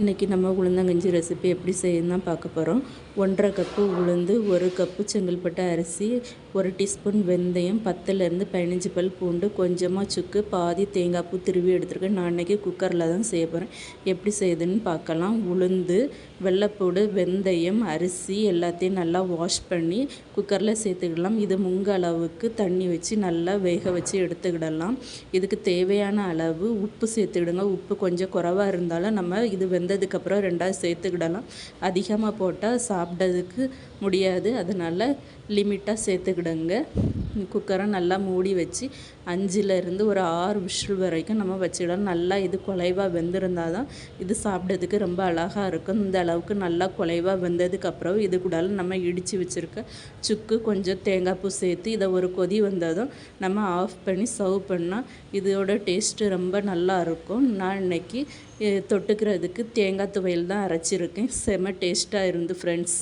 இன்றைக்கி நம்ம உளுந்தங்கஞ்சி ரெசிபி எப்படி செய்யணும் தான் பார்க்க போகிறோம். 1½ கப்பு உளுந்து, 1 கப்பு செங்கல்பட்டு அரிசி, 1 டீஸ்பூன் வெந்தயம், 10லேருந்து 15 பல் பூண்டு, கொஞ்சமாக சுக்கு, பாதி தேங்காய் பூ திருவி எடுத்துருக்கேன். நான் இன்றைக்கி குக்கரில் தான் செய்ய போகிறேன். எப்படி செய்யுதுன்னு பார்க்கலாம். உளுந்து, வெள்ளைப்பூடு, வெந்தயம், அரிசி எல்லாத்தையும் நல்லா வாஷ் பண்ணி குக்கரில் சேர்த்துக்கிடலாம். இது முங்க அளவுக்கு தண்ணி வச்சு நல்லா வேக வச்சு எடுத்துக்கிடலாம். இதுக்கு தேவையான அளவு உப்பு சேர்த்துக்கிடுங்க. உப்பு கொஞ்சம் குறைவாக இருந்தாலும் நம்ம இது வெந்ததுக்கப்புறம் 2ஆவது சேர்த்துக்கிடலாம். அதிகமாக போட்டால் சாப்பிட்டதுக்கு முடியாது, அதனால் லிமிட்டாக சேர்த்துக்கிடுங்க. குக்கரை நல்லா மூடி வச்சு 5லேருந்து ஒரு 6 விசில் வரைக்கும் நம்ம வச்சுக்கிடலாம். நல்லா இது குலைவாக வெந்திருந்தால் தான் இது சாப்பிட்றதுக்கு ரொம்ப அழகாக இருக்கும். இந்த அளவுக்கு நல்லா குலைவாக வெந்ததுக்கப்புறம் இது கூட நம்ம இடித்து வச்சுருக்க சுக்கு, கொஞ்சம் தேங்காய் பூ சேர்த்து இதை ஒரு கொதி வந்ததும் நம்ம ஆஃப் பண்ணி சர்வ் பண்ணால் இதோட டேஸ்ட்டு ரொம்ப நல்லா இருக்கும். நான் இன்றைக்கி தொட்டுக்கிறதுக்கு தேங்காய் துவையல் தான் அரைச்சிருக்கேன். செம டேஸ்ட்டாக இருந்து ஃப்ரெண்ட்ஸ்.